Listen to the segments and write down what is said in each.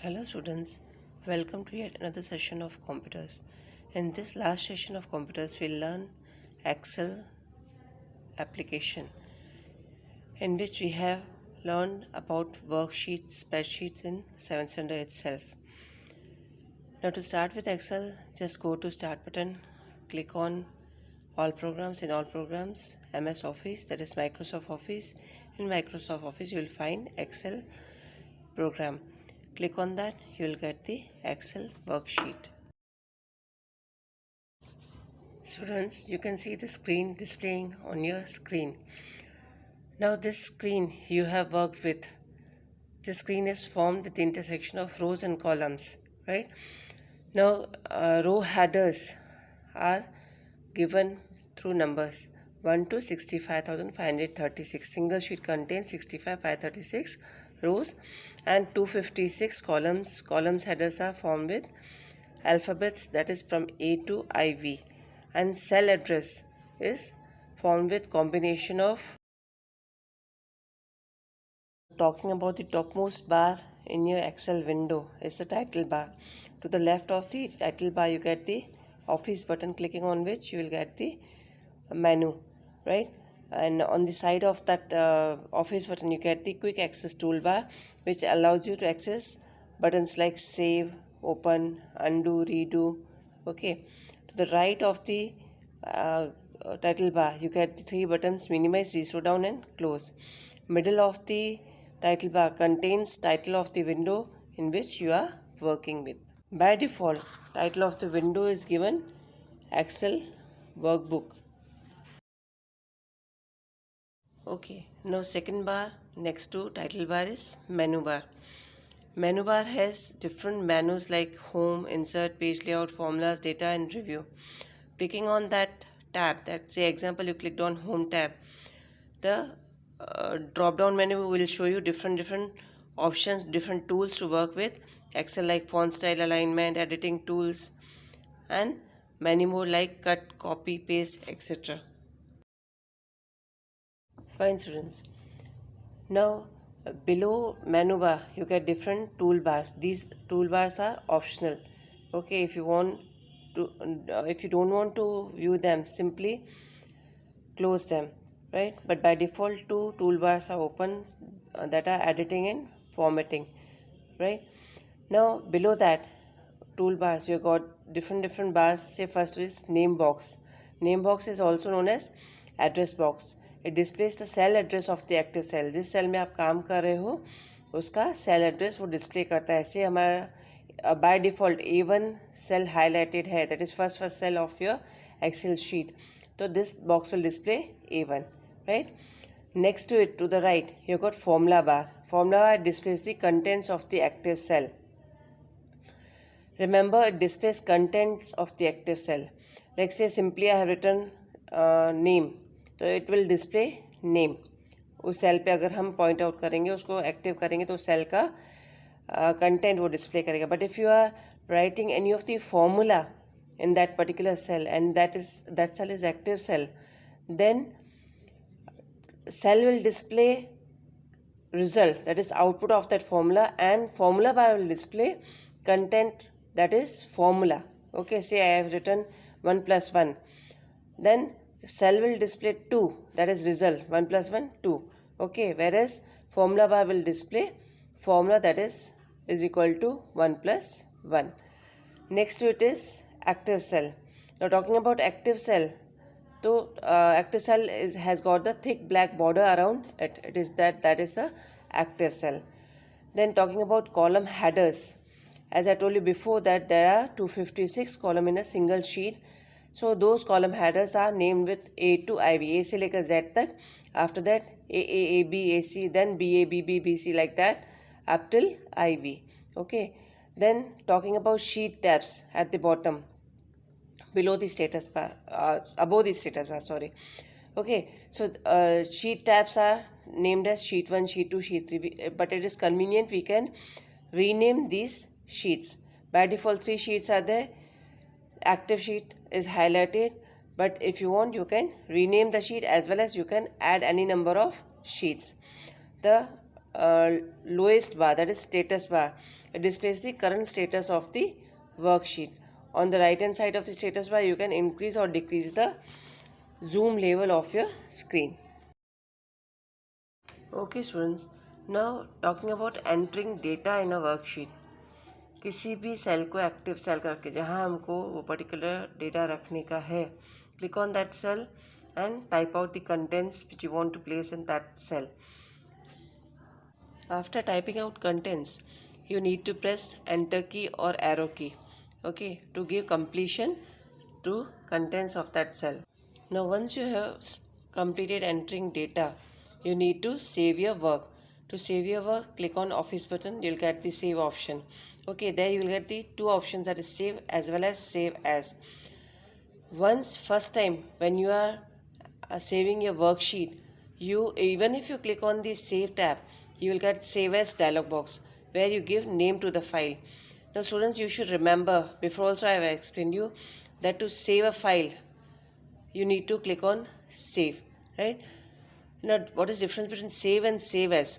Hello students, welcome to yet another session of computers. In this last session of computers, we'll learn Excel application, in which we have learned about worksheets, spreadsheets in 7th standard itself. Now to start with Excel, just go to Start button, click on All Programs. In All Programs, MS Office, that is Microsoft Office. In Microsoft Office, you will find Excel program. Click on that, you will get the Excel worksheet. Students, you can see the screen displaying on your screen. Now this screen you have worked with, this screen is formed with the intersection of rows and columns, right? Now row headers are given through numbers 1 to 65,536. Single sheet contains 65,536 rows and 256 columns. Columns headers are formed with alphabets, that is from A to IV, and cell address is formed with combination of. Talking about the topmost bar in your Excel window is the title bar. To the left of the title bar you get the Office button, clicking on which you will get the menu, right? And on the side of that Office button you get the quick access toolbar, which allows you to access buttons like save, open, undo, redo. Okay, to the right of the title bar you get the three buttons: minimize, restore down, and close. Middle of the title bar contains title of the window in which you are working with. By default, title of the window is given Excel workbook. Okay, now second bar next to title bar is menu bar. Menu bar has different menus like home, insert, page layout, formulas, data, and review. Clicking on that tab, that say example you clicked on home tab, the drop down menu will show you different options, different tools to work with Excel, like font style, alignment, editing tools, and many more like cut, copy, paste, etc. Fine students, now below menu bar you get different toolbars. These toolbars are optional. Okay, if you want to if you don't want to view them, simply close them, right? But by default two toolbars are open, that are editing and formatting, right? Now below that toolbars you got different bars. Say first is name box. Name box is also known as address box. It displays the cell address of the active cell. जिस cell में आप काम कर रहे हो उसका cell address वो display करता है. ऐसे हमारा by default A1 cell highlighted है, that is first cell of your Excel sheet. So this box will display A1, right? Next to it, to the right, you got formula bar. Formula bar displays the contents of the active cell. Remember, it displays contents of the active cell. Like say simply I have written name, so it will display name. उस cell पे अगर हम point out करेंगे, उसको active करेंगे तो cell का content वो डिस्प्ले करेगा. But if you are writing any of the formula in that particular cell and that cell is active cell, then cell will display result, that is output of that formula, and formula bar will display content, that is formula. Okay, say I have written 1 plus 1, then cell will display 2, that is result, 1 plus 1 2. Okay, whereas formula bar will display formula, that is equal to 1 plus 1. Next to it is active cell. Now talking about active cell, so active cell has got the thick black border around it. It is that is the active cell. Then talking about column headers, as I told you before that there are 256 column in a single sheet. So those column headers are named with A to IV, A से लेकर Z तक. After that A B, AC, then BA, BB, BC, like that up till IV. Okay. Then talking about sheet tabs at the bottom, below the status bar, above the status bar, sorry. Okay, so sheet tabs are named as sheet 1, sheet 2, sheet 3, but it is convenient we can rename these sheets. By default 3 sheets are there. Active sheet is highlighted, but if you want you can rename the sheet as well as you can add any number of sheets. The lowest bar, that is status bar. It displays the current status of the worksheet. On the right hand side of the status bar, you can increase or decrease the zoom level of your screen. Okay students, now talking about entering data in a worksheet. किसी भी cell को active cell करके जहाँ हमको वो particular data रखने का है, click on that cell and type out the contents which you want to place in that cell. After typing out contents, you need to press enter key or arrow key, okay, to give completion to contents of that cell. Now once you have completed entering data, you need to save your work. To save your work, click on office button, you'll get the save option. Okay, there you'll get the two options, that is save as well as save as. Once first time when you are saving your worksheet, even if you click on the save tab, you will get save as dialog box where you give name to the file. Now students, you should remember, before also I have explained you that to save a file you need to click on save, right? Now what is the difference between save and save as?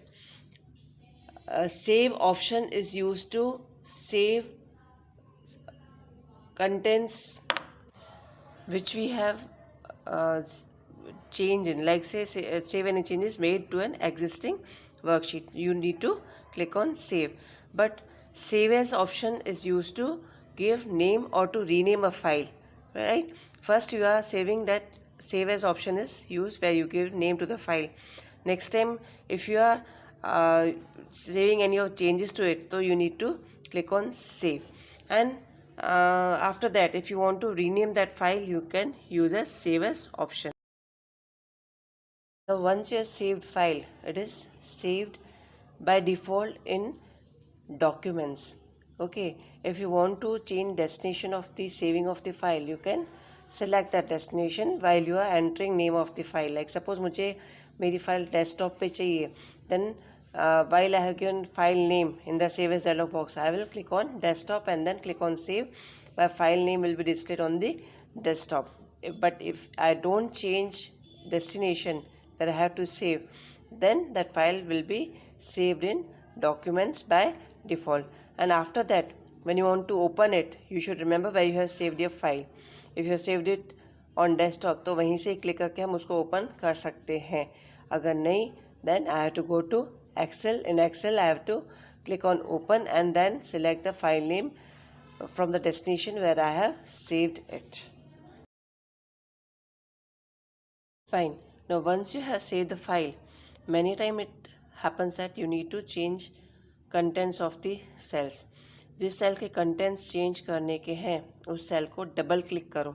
Save option is used to save contents which we have change in, like say save any changes made to an existing worksheet. You need to click on save. But save as option is used to give name or to rename a file, right? First you are saving, that save as option is used where you give name to the file. Next time if you are saving any of changes to it, so you need to click on save. And after that, if you want to rename that file, you can use a save as option. Now once you have saved file, it is saved by default in documents. Okay, if you want to change destination of the saving of the file, you can select that destination while you are entering name of the file. Like suppose मुझे मेरी file desktop पे चाहिए, then while I have given file name in the save as dialog box, I will click on desktop and then click on save. My file name will be displayed on the desktop. But if I don't change destination that I have to save, then that file will be saved in documents by default. And after that, when you want to open it, you should remember where you have saved your file. If you have saved it on desktop, तो वहीं से click करके हम उसको open कर सकते हैं. अगर नहीं, then I have to go to Excel. In Excel, I have to click on open and then select the file name from the destination where I have saved it. Fine. Now once you have saved the file, many times it happens that you need to change contents of the cells. जिस cell के contents change करने के हैं, उस cell को double click करो,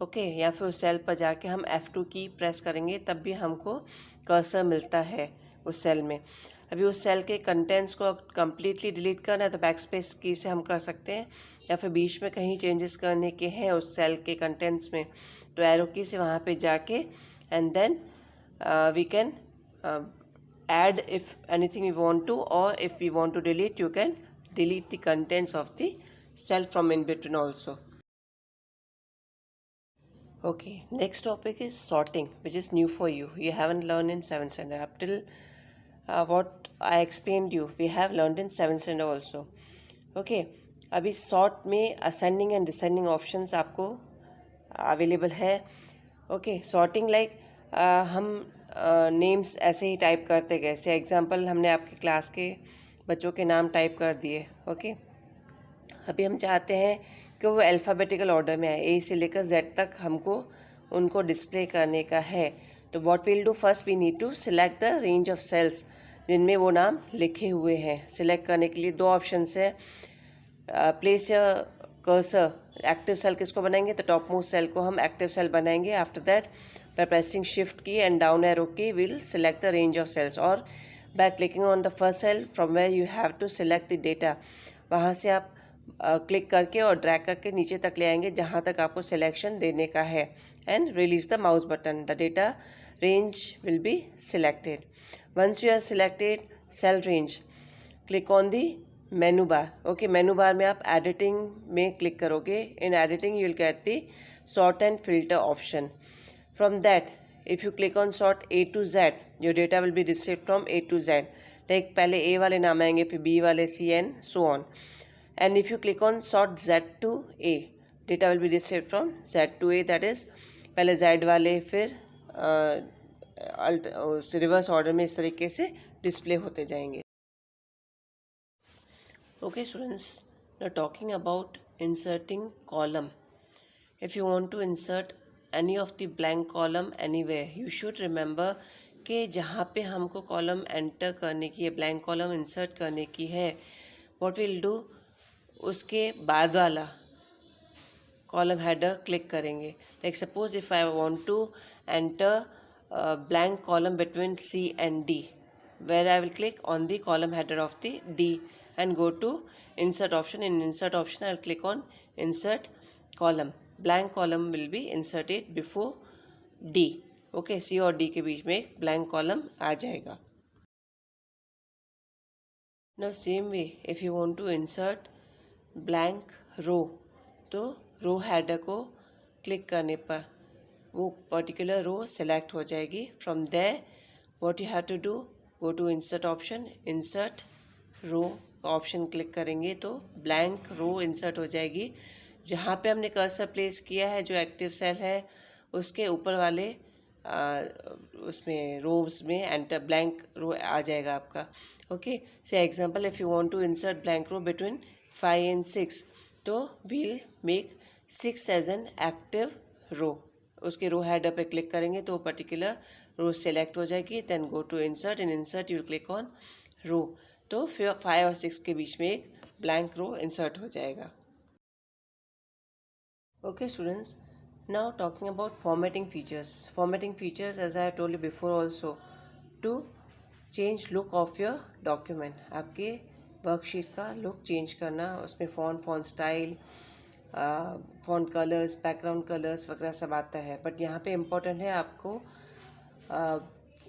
okay, या फिर उस सेल पर जाके हम F2 की प्रेस करेंगे तब भी हमको कर्सर मिलता है उस सेल में. अभी उस सेल के कंटेंट्स को कम्प्लीटली डिलीट करना है तो बैकस्पेस की से हम कर सकते हैं, या फिर बीच में कहीं चेंजेस करने के हैं उस सेल के कंटेंट्स में तो एरो की से वहाँ पे जाके and then we can add if anything you want to, or if you want to delete, you can delete the contents of the cell from in between also. Okay, next topic is sorting, which is new for you. You haven't learned in 7th standard. Up till what I explained you, we have learned in 7th standard also. Okay, अभी sort में ascending and descending options आपको available है. Okay, sorting like हम names ऐसे ही type करते गए. से example हमने आपके क्लास के बच्चों के नाम टाइप कर दिए. ओके, अभी हम चाहते हैं कि वो अल्फ़ाबेटिकल ऑर्डर में आए, ए से लेकर जेड तक हमको उनको डिस्प्ले करने का है. तो what will do, first we need to select the range of cells जिनमें वो नाम लिखे हुए हैं. सिलेक्ट करने के लिए दो ऑप्शंस है. प्लेस कर्सर, एक्टिव सेल किसको बनाएंगे, तो टॉप मोस्ट सेल को हम एक्टिव सेल बनाएंगे. After that by pressing shift key and down arrow key will select the range of cells, or by clicking on the first cell from where you have to select the data, वहाँ से आप click करके और drag करके नीचे तक ले आएंगे जहाँ तक आपको सिलेक्शन देने का है. And release the mouse button, the data range will be selected. Once you have selected cell range, click on the menu bar. Okay, menu bar में आप एडिटिंग में क्लिक करोगे. In editing you will get the sort and filter option. From that, if you click on sort A to Z, your data will be displayed from A to Z. Like पहले A वाले नाम आएंगे, फिर B वाले, C and so on. And if you click on sort Z to A, data will be received from Z to A, that is पहले Z वाले फिर reverse order में इस तरीके से डिस्प्ले होते जाएंगे. Okay students, now talking about inserting column. If you want to insert any of the blank column anywhere, you should remember कि जहाँ पे हमको कॉलम एंटर करने की है, ब्लैंक कॉलम इंसर्ट करने की है, what we'll do, उसके बाद वाला कॉलम हेडर क्लिक करेंगे. Like suppose if I want to enter blank column between C and D, where I will click on the column header of the D and go to insert option. In insert option I will click on insert column. Blank column will be inserted before D. Okay, C और D के बीच में एक blank column आ जाएगा. Now same way if you want to insert blank row, तो row header को click करने पर वो पर्टिकुलर रो सेलेक्ट हो जाएगी. From there what you have to do, go to insert option, insert row option click करेंगे तो ब्लैंक रो insert हो जाएगी. जहाँ पे हमने कर्सर प्लेस किया है, जो एक्टिव सेल है, उसके ऊपर वाले उसमें रोज में एंटर ब्लैंक रो आ जाएगा आपका. Okay, say example if you want to insert blank row between 5 and 6, तो we'll make 6 as an active row. उसके रो हेडर पे क्लिक करेंगे तो पर्टिकुलर रो सेलेक्ट हो जाएगी. Then go to insert, in insert you will click on row, तो फिर 5 और 6 के बीच में एक ब्लैंक रो इंसर्ट हो जाएगा. Okay students, now talking about formatting features. Formatting features, as I told you before also, to change look of your document. आपके worksheet का लुक चेंज करना, उसमें font style, font colours, background colours वगैरह सब आता है. बट यहाँ पे इम्पोर्टेंट है आपको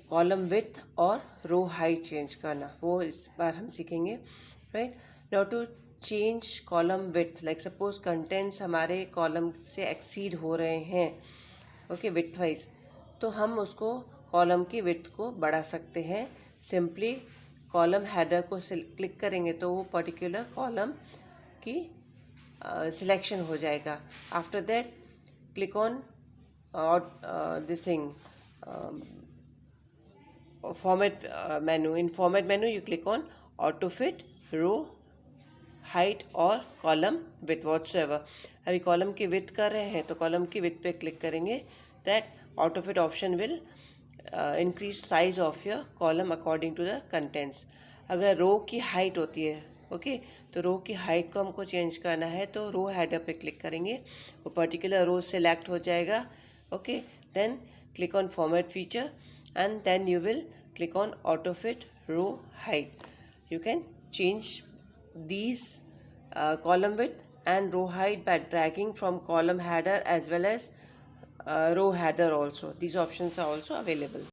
कॉलम विड्थ और रो हाइट चेंज करना. वो इस बार हम सीखेंगे. Right now to change column width, like suppose contents हमारे कॉलम से एक्सीड हो रहे हैं, ओके, विड्थ वाइज, तो हम उसको कॉलम की विड्थ को बढ़ा सकते हैं. सिंपली कॉलम हेडर को क्लिक करेंगे तो वो पर्टिकुलर कॉलम की सिलेक्शन हो जाएगा. After that click on this thing format menu. In format menu you click on autofit, row height और कॉलम विथ व्हाटसोएवर. अभी कॉलम की विथ कर रहे हैं तो कॉलम की विथ पे क्लिक करेंगे. That autofit option will increase size of your column according to the contents. अगर रो की हाइट होती है, ओके, तो रो की हाइट को हमको चेंज करना है तो रो हेडर पे क्लिक करेंगे, वो पर्टिकुलर रो सेलेक्ट हो जाएगा. Okay, then click on format feature and then you will click on autofit row height. You can change these column width and row height by dragging from column header as well as row header also. These options are also available.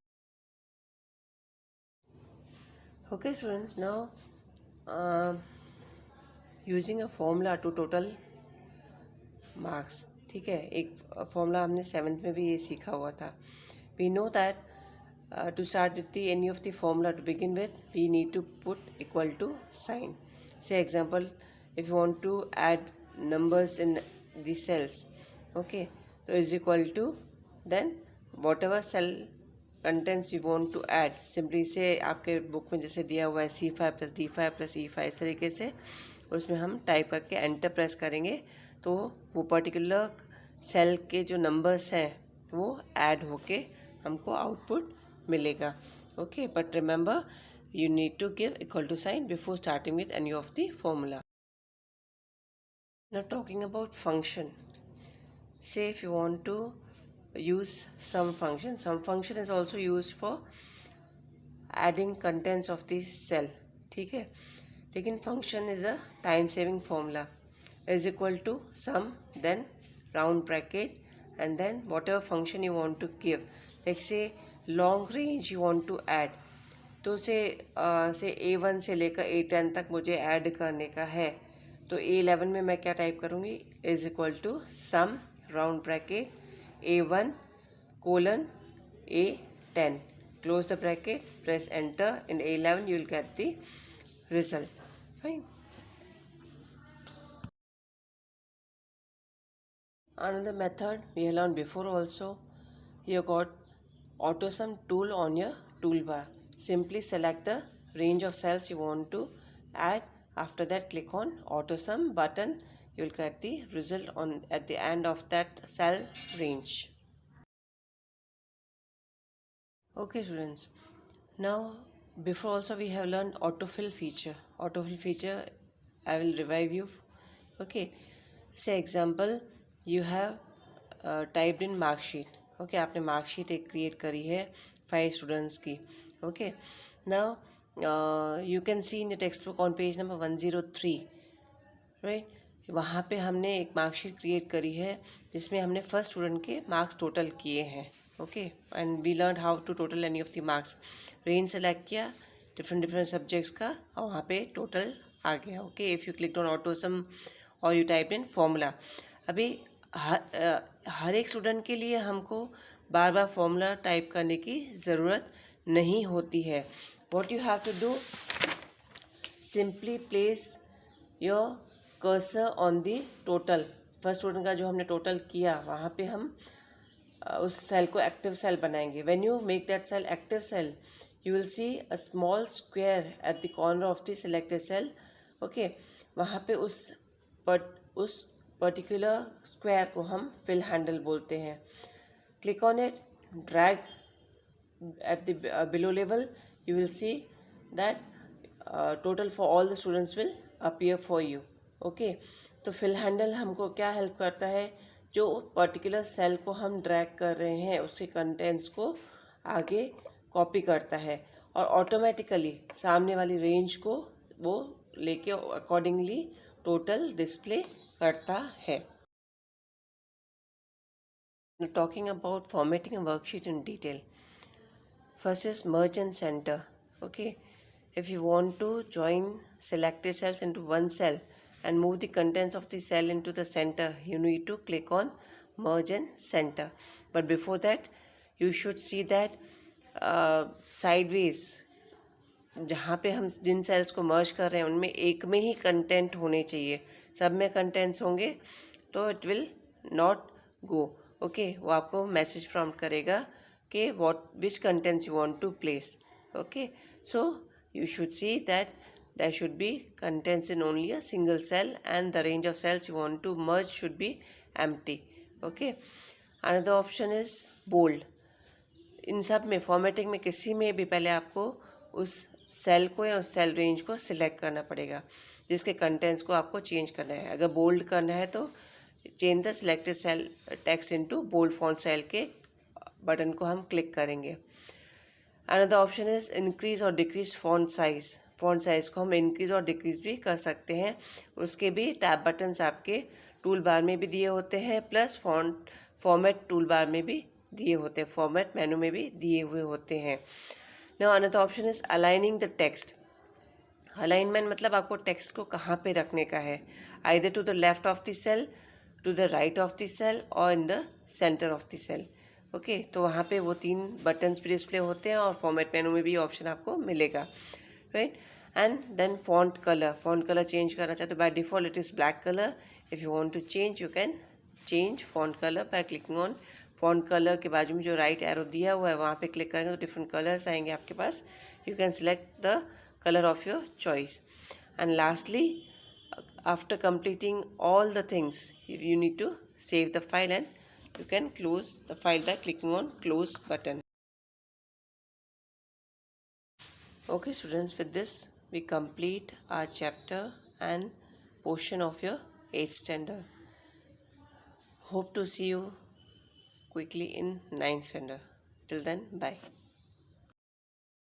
Okay students, now using a formula to total marks. ठीक है, एक formula हमने 7th में भी ये सीखा हुआ था. We know that to start with any of the formula to begin with, we need to put equal to sign. Say example, if you want to add numbers in the cells, okay, so is equal to, then whatever cell contents you want to add, simply से आपके book में जैसे दिया हुआ है C5 + D5 + E5, इस तरीके से उसमें हम टाइप करके एंटर प्रेस करेंगे तो वो पर्टिकुलर सेल के जो नंबर्स हैं वो ऐड होके हमको आउटपुट मिलेगा. Okay, but remember you need to give equal to sign before starting with any of the formula. Now talking about function. Say if you want to use some function is also used for adding contents of the cell. ठीक है, लेकिन function is a time saving formula. Is equal to sum, then round bracket, and then whatever function you want to give. Like say long range you want to add, तो से A1 से लेकर A10 तक मुझे add करने का है, तो A11 में मैं क्या टाइप करूँगी, is equal to sum round bracket A1 : A10. close the bracket, press enter. In A11 you will get the result. Fine. Another method we have learned before also. You got Autosum tool on your toolbar. Simply select the range of cells you want to add. After that, click on Autosum button. You will get the result on at the end of that cell range. Okay, students. Now, before also we have learned autofill feature. Autofill feature, I will revive you. Okay. Say example, you have typed in mark sheet. Okay, आपने mark sheet एक create करी है 5 students की. Okay. Now, you can see in the textbook on page number 103. Right. वहाँ पे हमने एक marksheet create करी है जिसमें हमने फर्स्ट स्टूडेंट के मार्क्स टोटल किए हैं. Okay, and we learn how to total any of the marks. Range select किया डिफरेंट सब्जेक्ट्स का और वहाँ पे टोटल आ गया. Okay, if you click on autosum और यू टाइप इन फॉर्मूला. अभी हर एक स्टूडेंट के लिए हमको बार बार फॉर्मूला टाइप करने की ज़रूरत नहीं होती है. What you have to do, simply place your cursor on the total. First student का जो हमने टोटल किया वहाँ पे हम उस सेल को एक्टिव सेल बनाएंगे. When you make that cell active cell, you will see a small square at the corner of the selected cell. Okay, वहाँ पे उस पर्टिकुलर स्क्वायर को हम फिल हैंडल बोलते हैं. Click on it, drag at the below level, you will see that total for all the students will appear for you. Okay, तो fill handle हमको क्या हेल्प करता है, जो पर्टिकुलर सेल को हम ड्रैग कर रहे हैं उसके कंटेंट्स को आगे कॉपी करता है और ऑटोमेटिकली सामने वाली रेंज को वो लेके अकॉर्डिंगली टोटल डिस्प्ले करता है. Talking about formatting a worksheet in detail. First is merge and center. Okay, if you want to join selected cells into one cell and move the contents of the cell into the center, you need to click on merge and center. But before that, you should see that sideways जहाँ पे हम जिन sales को मर्ज कर रहे हैं उनमें एक में ही कंटेंट होने चाहिए. सब में कंटेंट्स होंगे तो it will not go. Okay, वो आपको मैसेज प्रॉम्प्ट करेगा कि which contents you want to place. Okay, so you should see that there should be contents in only a single cell and the range of cells you want to merge should be empty. Okay, another option is bold. इन सब में formatting में किसी में भी पहले आपको उस cell को या उस सेल रेंज को सिलेक्ट करना पड़ेगा जिसके कंटेंट्स को आपको चेंज करना है. अगर बोल्ड करना है तो change the selected cell text into bold font cell के बटन को हम क्लिक करेंगे. अनदर ऑप्शन इज इंक्रीज और decrease font size. Font size को हम इंक्रीज और डिक्रीज भी कर सकते हैं. उसके भी टैब बटन्स आपके टूल बार में भी दिए होते हैं प्लस फॉर्मेट टूल बार में भी दिए होते हैं, फॉर्मेट मेनू में भी दिए हुए होते हैं. Now another option is aligning the text. Alignment मतलब आपको टेक्स्ट को कहाँ पे रखने का है, either to the left of the cell, to the right of the cell और in the centre of the cell. Okay, तो वहाँ पे वो 3 बटन्स भी डिस्प्ले होते हैं और फॉर्मेट मेनू में भी ऑप्शन आपको मिलेगा. Right, and then font colour change करना चाहते हो, by default it is black colour. If you want to change you can change font colour by clicking on font colour के बाजू में जो राइट एरो दिया हुआ है वहाँ पे क्लिक करेंगे तो डिफरेंट कलर्स आएंगे आपके पास. You can select the colour of your choice. And lastly, after completing all the things, you need to save the file and you can close the file by clicking on close button. Okay students, with this we complete our chapter and portion of your 8th standard. Hope to see you quickly in 9th standard. Till then, bye.